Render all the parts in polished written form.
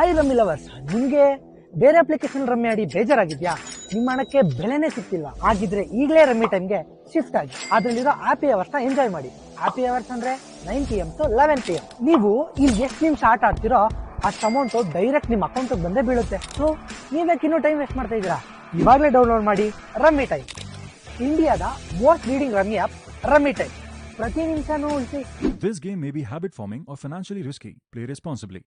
Hi rummy lovers, ನಿಮಗೆ ಬೇರೆ application rummy ಆಡಿ ಬೇಜಾರಾಗಿದ್ಯಾ? ನಿಮ್ಮ ಹಣಕ್ಕೆ ಬೆಲೆನೇ ಸಿಗ್ತಿಲ್ವಾ? ಆಗಿದ್ರೆ ಈಗಲೇ ರಮ್ಮಿ ಟೈಮ್ಗೆ ಶಿಫ್ಟ್ ಆಗಿ ಅದರಲ್ಲಿರೋ ಹ್ಯಾಪಿ ಅವರ್ಸ್ ನ ಎಂಜಾಯ್ ಮಾಡಿ. ಹ್ಯಾಪಿ ಅವರ್ಸ್ ಅಂದ್ರೆ 9 PM to 11 PM. ನೀವು ಇಲ್ಲಿ ಎಷ್ಟು ನಿಮಿಷ ಆಟ ಆಡ್ತಿರೋ ಅಷ್ಟು ಅಮೌಂಟ್ ಡೈರೆಕ್ಟ್ ನಿಮ್ಮ ಅಕೌಂಟ್ ಬಂದೇ ಬೀಳುತ್ತೆ. ಸೊ ನೀವ್ಯಾಕೆ ಇನ್ನೂ ಟೈಮ್ ವೇಸ್ಟ್ ಮಾಡ್ತಾ ಇದ್ದೀರಾ? ಇವಾಗಲೇ ಡೌನ್ಲೋಡ್ ಮಾಡಿ ರಮ್ಮಿ ಟೈಮ್, ಇಂಡಿಯಾದ most leading rummy app rummy time. ಪ್ರತಿ ನಿಮಿಷನೂ ಉಳಿಸಿ. This game may be habit forming or financially risky. Play responsibly.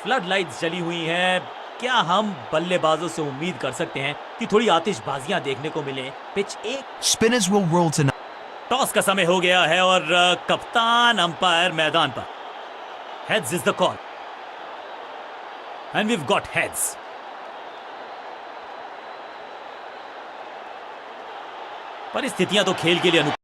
Flood lights जली हुई हैं। क्या हम बल्लेबाजों से उम्मीद कर सकते हैं कि थोड़ी आतिशबाजियां देखने को मिले? पिच एक Spinners will roll tonight. Toss का समय हो गया है और कप्तान अंपायर मैदान पर। Heads is the call and we have got heads. परिस्थितियां तो खेल के लिए अनुकूल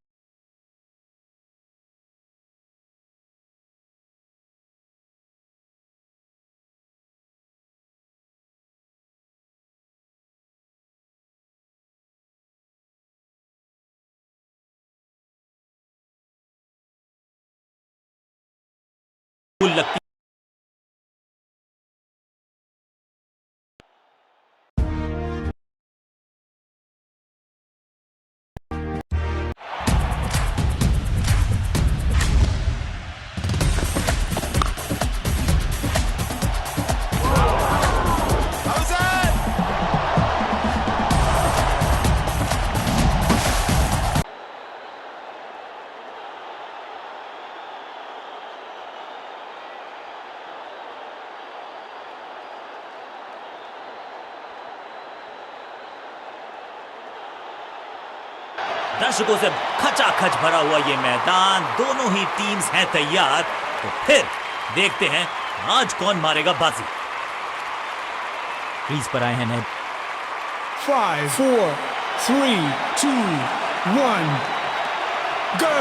लगती। दर्शकों से खचाखच भरा हुआ ये मैदान, दोनों ही टीम्स हैं तैयार। तो फिर देखते हैं आज कौन मारेगा बाजी। क्रीज पर आए हैं नए 5, 4, 3, 2, 1, go!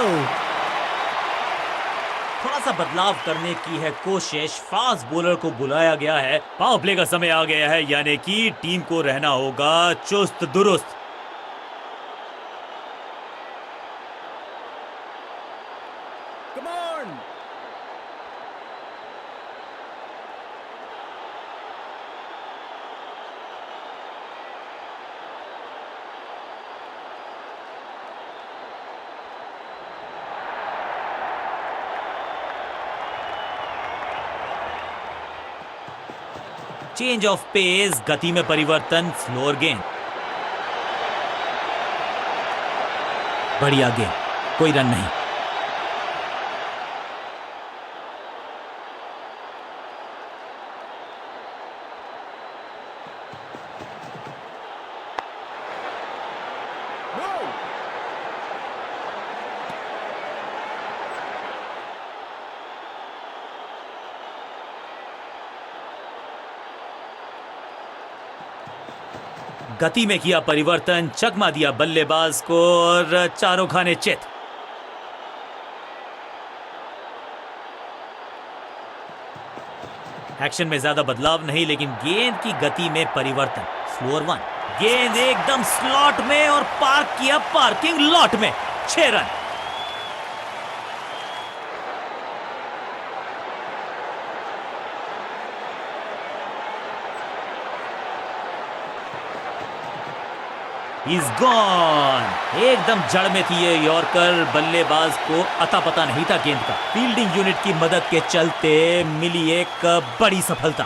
थोड़ा सा बदलाव करने की है कोशिश। फास्ट बॉलर को बुलाया गया है। पावर प्ले का समय आ गया है, यानी कि टीम को रहना होगा चुस्त दुरुस्त। Come on! Change of pace, गति में परिवर्तन, स्लोअर गेंद। बढ़िया गेंद, कोई रन नहीं। No! गति में किया परिवर्तन, चकमा दिया बल्लेबाज को और चारों खाने चित। एक्शन में ज्यादा बदलाव नहीं, लेकिन गेंद की गति में परिवर्तन। स्लोअर वन, गेंद एकदम स्लॉट में और पार्क किया पार्किंग लॉट में। 6 रन। He's gone. एकदम जड़ में थी ये यॉर्कर। बल्लेबाज को अता पता नहीं था गेंद का। फील्डिंग यूनिट की मदद के चलते मिली एक बड़ी सफलता।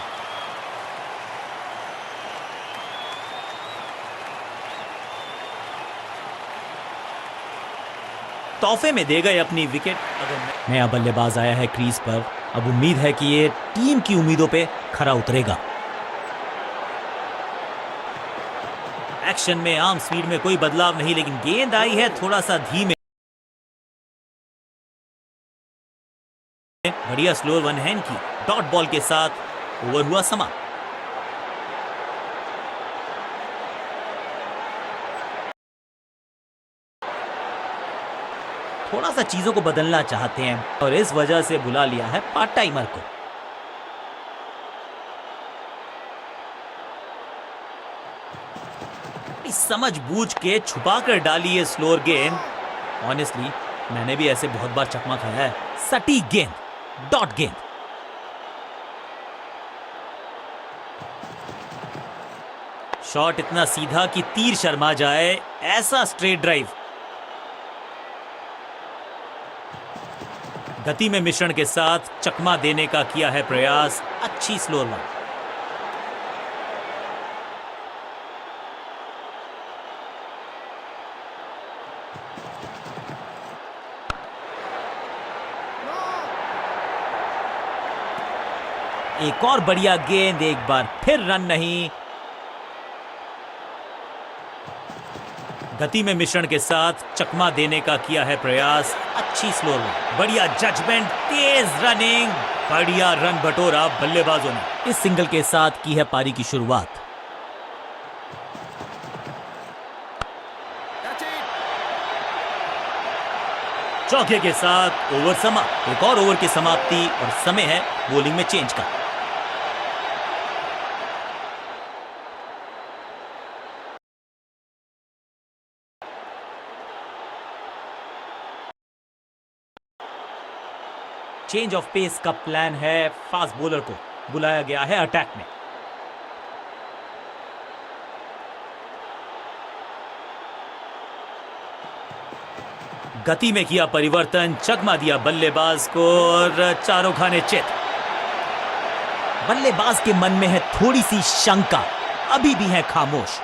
तोहफे में दे गए अपनी विकेट। अगर नया बल्लेबाज आया है क्रीज पर, अब उम्मीद है कि ये टीम की उम्मीदों पे खरा उतरेगा। एक्शन में आर्म स्पीड में कोई बदलाव नहीं, लेकिन गेंद आई है थोड़ा सा धीमे। बढ़िया स्लोअर वन हैंड की डॉट बॉल के साथ ओवर हुआ समाप्त। थोड़ा सा चीजों को बदलना चाहते हैं और इस वजह से बुला लिया है पार्ट टाइमर को। समझ बूझ के छुपा कर डाली है स्लोअर गेंद। ऑनेस्टली मैंने भी ऐसे बहुत बार चकमा खाया है। सटीक गेंद, डॉट गेंद। शॉट इतना सीधा कि तीर शर्मा जाए, ऐसा स्ट्रेट ड्राइव। गति में मिश्रण के साथ चकमा देने का किया है प्रयास। अच्छी स्लोअर वन। एक और बढ़िया गेंद, एक बार फिर रन नहीं। गति में मिश्रण के साथ चकमा देने का किया है प्रयास। अच्छी स्लोअर वन, बढ़िया जजमेंट, तेज रनिंग, बढ़िया रन बटोरा बल्लेबाजों ने। इस सिंगल के साथ की है पारी की शुरुआत। चौके के साथ ओवर समाप्त। एक और ओवर की समाप्ति और समय है बॉलिंग में चेंज का। चेंज ऑफ पेस का प्लान है। फास्ट बॉलर को बुलाया गया है अटैक में। गति में किया परिवर्तन, चकमा दिया बल्लेबाज को और चारों खाने चित। बल्लेबाज के मन में है थोड़ी सी शंका, अभी भी है खामोश।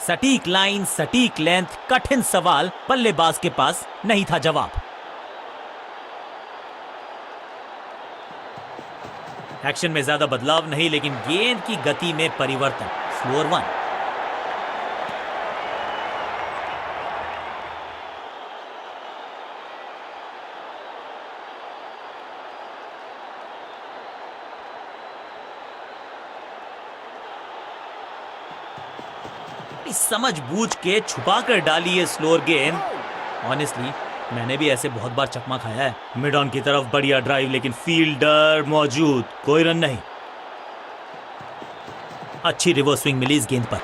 सटीक लाइन, सटीक लेंथ, कठिन सवाल, बल्लेबाज के पास नहीं था जवाब। एक्शन में ज्यादा बदलाव नहीं, लेकिन गेंद की गति में परिवर्तन। Slower one. समझ बूझ के छुपा कर डाली है स्लोअर गेंद। ऑनेस्टली मैंने भी ऐसे बहुत बार चकमा खाया है। मिड ऑन की तरफ बढ़िया ड्राइव, लेकिन फील्डर मौजूद, कोई रन नहीं। अच्छी रिवर्स स्विंग मिली इस गेंद पर।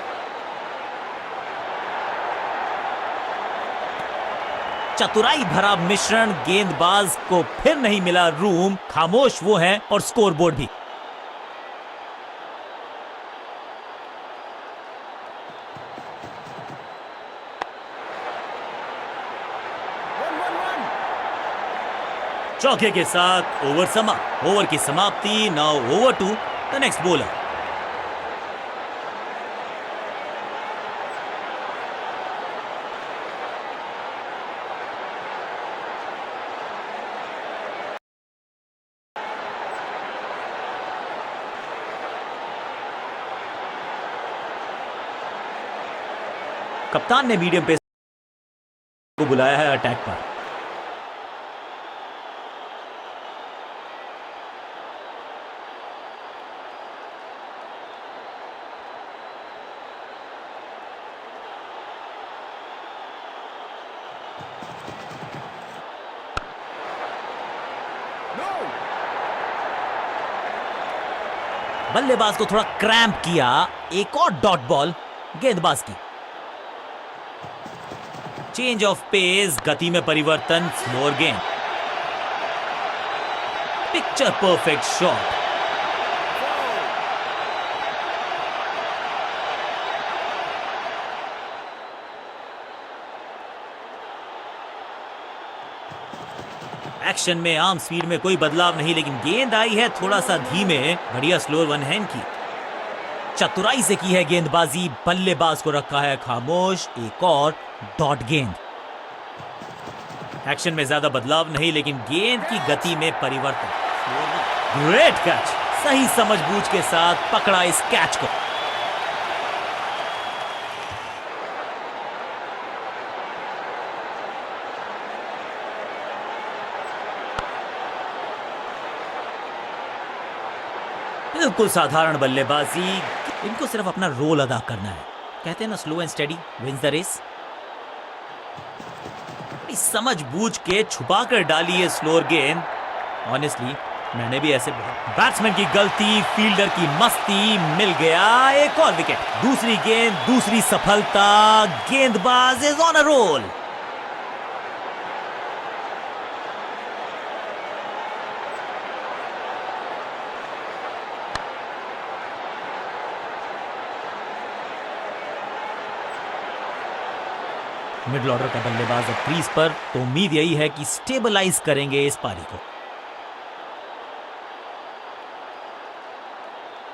चतुराई भरा मिश्रण, गेंदबाज को फिर नहीं मिला रूम। खामोश वो है और स्कोरबोर्ड भी। चौके के साथ ओवर समाप्त। ओवर की समाप्ति। Now over to the next bowler. कप्तान ने मीडियम पेस को बुलाया है अटैक पर। बल्लेबाज को थोड़ा क्रैम्प किया। एक और डॉट बॉल गेंदबाज की। चेंज ऑफ पेस, गति में परिवर्तन। स्लोअर गेंद। Picture perfect shot. एक्शन में आर्म स्पीड में कोई बदलाव नहीं, लेकिन गेंद आई है थोड़ा सा धीमे। बढ़िया स्लोअर वन हैंड की। चतुराई से की है गेंदबाजी, बल्लेबाज को रखा है खामोश। एक और डॉट गेंद। एक्शन में ज्यादा बदलाव नहीं, लेकिन गेंद की गति में परिवर्तन। ग्रेट कैच, सही समझबूझ के साथ पकड़ा इस कैच को। बिल्कुल साधारण बल्लेबाजी, इनको सिर्फ अपना रोल अदा करना है। कहते हैं ना, slow and steady wins the race. समझ बूझ के छुपा कर डाली है स्लोअर गेंद। ऑनेस्टली मैंने भी ऐसे बैट्समैन की गलती, फील्डर की मस्ती, मिल गया एक और विकेट। दूसरी गेंद, दूसरी सफलता, गेंदबाज is on a roll. Middle order का बल्लेबाज अब क्रीज पर, तो उम्मीद यही है कि स्टेबलाइज करेंगे इस पारी को।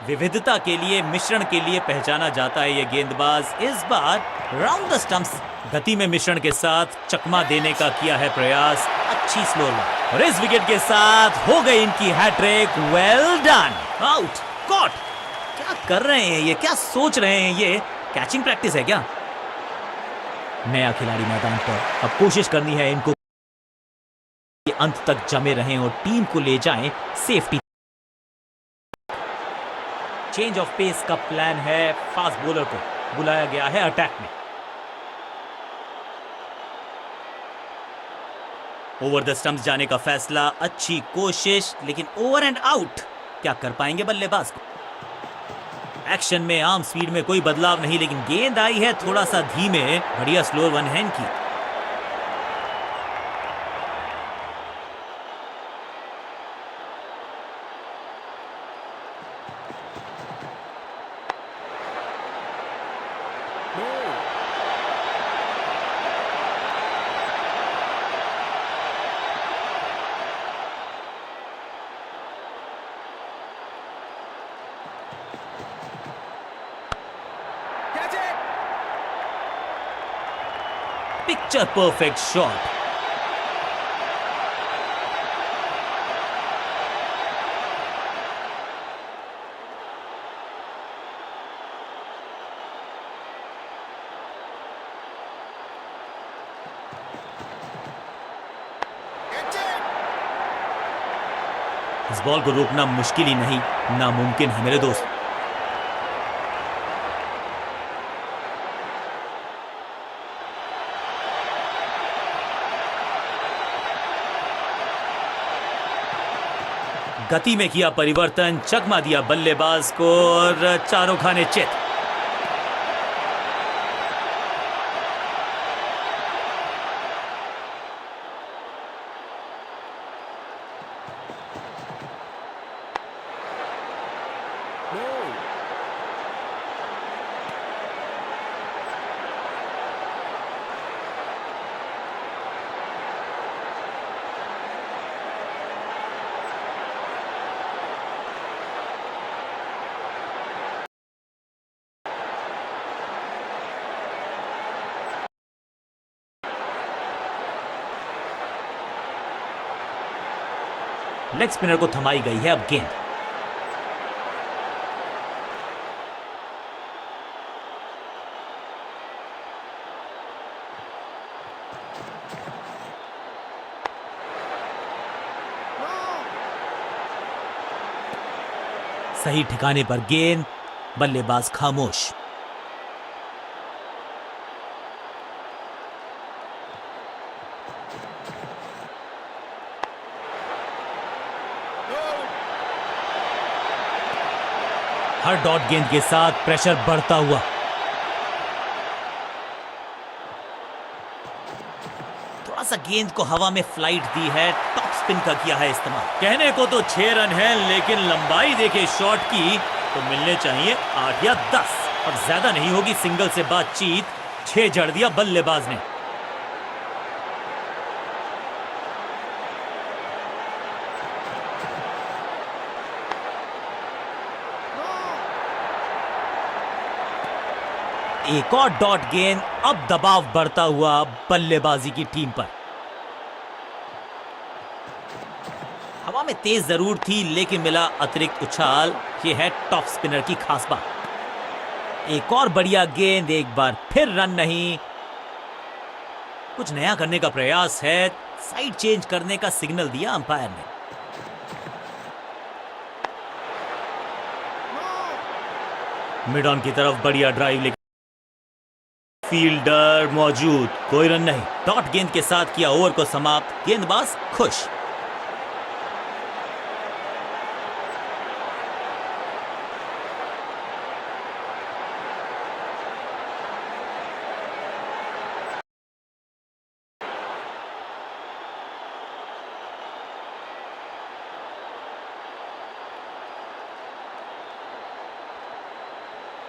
विविधता के लिए, मिश्रण के लिए पहचाना जाता है ये गेंदबाज। इस बार राउंड द स्टंप्स गति में मिश्रण के साथ चकमा देने का किया है प्रयास। अच्छी स्लो रन और इस विकेट के साथ हो गई इनकी hattrick. Well done. Out, caught. क्या कर रहे हैं ये, क्या सोच रहे हैं ये? कैचिंग प्रैक्टिस है क्या? नया खिलाड़ी मैदान पर, अब कोशिश करनी है इनको कि अंत तक जमे रहें और टीम को ले जाएं सेफ्टी। चेंज ऑफ पेस का प्लान है। फास्ट बॉलर को बुलाया गया है अटैक में। ओवर द स्टंप्स जाने का फैसला, अच्छी कोशिश, लेकिन ओवर एंड आउट। क्या कर पाएंगे बल्लेबाज को? एक्शन में आर्म स्पीड में कोई बदलाव नहीं, लेकिन गेंद आई है थोड़ा सा धीमे। बढ़िया स्लोअर वन हैंड की। Catch it! Picture perfect shot. Catch it! इस बॉल को रोकना मुश्किल ही नहीं, नामुमकिन है मेरे दोस्त। गति में किया परिवर्तन, चकमा दिया बल्लेबाज को और चारों खाने चित। लेग स्पिनर को थमाई गई है अब गेंद। सही ठिकाने पर गेंद, बल्लेबाज खामोश। हर डॉट गेंद के साथ प्रेशर बढ़ता हुआ। थोड़ा सा गेंद को हवा में फ्लाइट दी है, टॉप स्पिन का किया है इस्तेमाल। कहने को तो 6 रन है, लेकिन लंबाई देखे शॉट की तो मिलने चाहिए 8 या 10। अब ज्यादा नहीं होगी सिंगल से बातचीत। 6 जड़ दिया बल्लेबाज ने। एक और डॉट गेंद, अब दबाव बढ़ता हुआ बल्लेबाजी की टीम पर। हवा में तेज जरूर थी, लेकिन मिला अतिरिक्त उछाल। यह है टॉप स्पिनर की खास बात। एक और बढ़िया गेंद, एक बार फिर रन नहीं। कुछ नया करने का प्रयास है, साइड चेंज करने का सिग्नल दिया अंपायर ने। मिड ऑन की तरफ बढ़िया ड्राइव लेकर फील्डर मौजूद, कोई रन नहीं। डॉट गेंद के साथ किया ओवर को समाप्त, गेंदबाज खुश।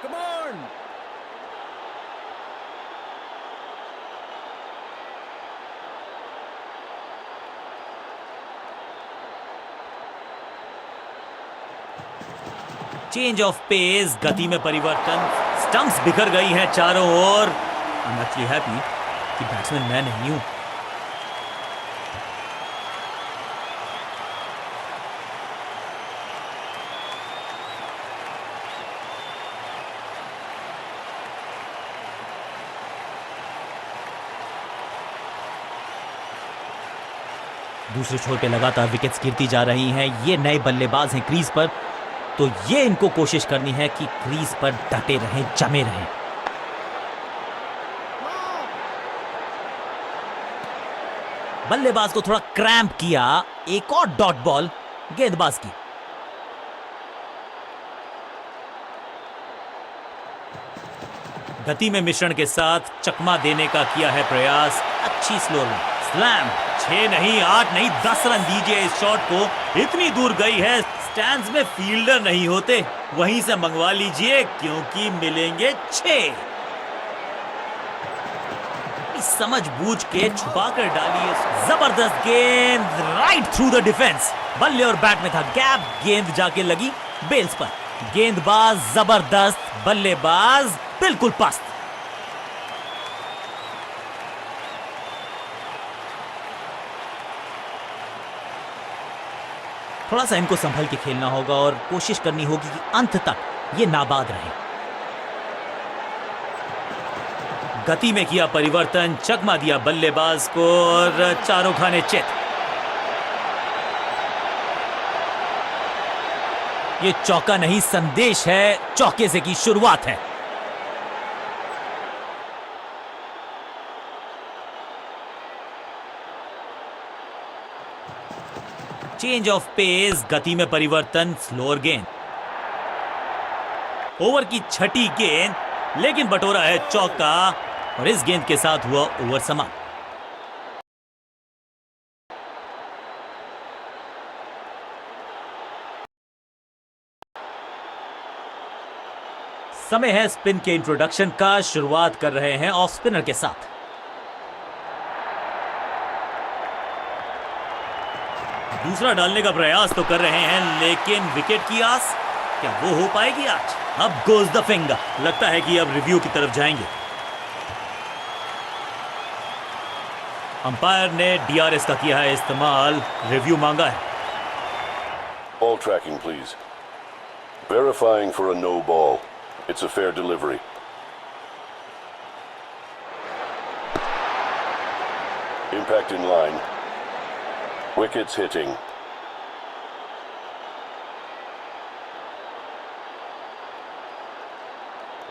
Come on. Change of pace, गति में परिवर्तन, स्टंप्स बिखर गई हैं चारों ओर। आई एम एक्चुअली हैप्पी कि बैट्समैन मैं नहीं हूं। दूसरे छोर पे लगातार विकेट्स गिरती जा रही हैं। ये नए बल्लेबाज हैं क्रीज पर, तो ये इनको कोशिश करनी है कि क्रीज पर डटे रहें, जमे रहें। बल्लेबाज को थोड़ा क्रैम्प किया, एक और डॉट बॉल गेंदबाज की। गति में मिश्रण के साथ चकमा देने का किया है प्रयास। अच्छी स्लो रन, स्लैम। 6 नहीं, 8 नहीं, 10 रन दीजिए इस शॉट को। इतनी दूर गई है, स्टैंड्स में फील्डर नहीं होते, वहीं से मंगवा लीजिए क्योंकि मिलेंगे 6। समझ बूझ के छुपा कर डालिए। जबरदस्त गेंद, राइट थ्रू द डिफेंस। बल्ले और बैट में था गैप, गेंद जाके लगी बेल्स पर। गेंदबाज जबरदस्त, बल्लेबाज बिल्कुल पस्त। थोड़ा सा इनको संभल के खेलना होगा और कोशिश करनी होगी कि अंत तक ये नाबाद रहे। गति में किया परिवर्तन, चकमा दिया बल्लेबाज को और चारों खाने चित। ये चौका नहीं, संदेश है, चौके से की शुरुआत है। चेंज ऑफ पेस, गति में परिवर्तन, स्लोअर गेंद। ओवर की छठी गेंद, लेकिन बटोरा है चौका और इस गेंद के साथ हुआ ओवर समाप्त। समय है स्पिन के इंट्रोडक्शन का। शुरुआत कर रहे हैं ऑफ स्पिनर के साथ। दूसरा डालने का प्रयास तो कर रहे हैं, लेकिन विकेट की आस क्या वो हो पाएगी आज? अब गोज द फिंगर। लगता है कि अब रिव्यू की तरफ जाएंगे। अंपायर ने डीआरएस का किया है इस्तेमाल, रिव्यू मांगा है। Ball tracking, please. Verifying for a no ball. It's a fair delivery. Impact in line. Wickets hitting.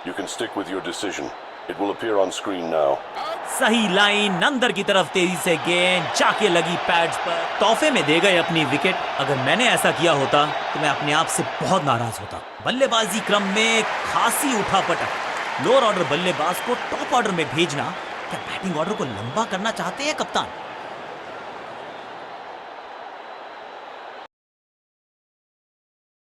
You can stick with your decision. It will appear on screen now. सही line, अंदर की तरफ तेजी से गेंद जाके लगी पैड्स पर। तोहफे में दे गए अपनी विकेट। अगर मैंने ऐसा किया होता तो मैं अपने आप से बहुत नाराज होता। बल्लेबाजी क्रम में खासी उठापटक। लोअर ऑर्डर बल्लेबाज को टॉप ऑर्डर में भेजना, क्या बैटिंग ऑर्डर को लंबा करना चाहते हैं कप्तान?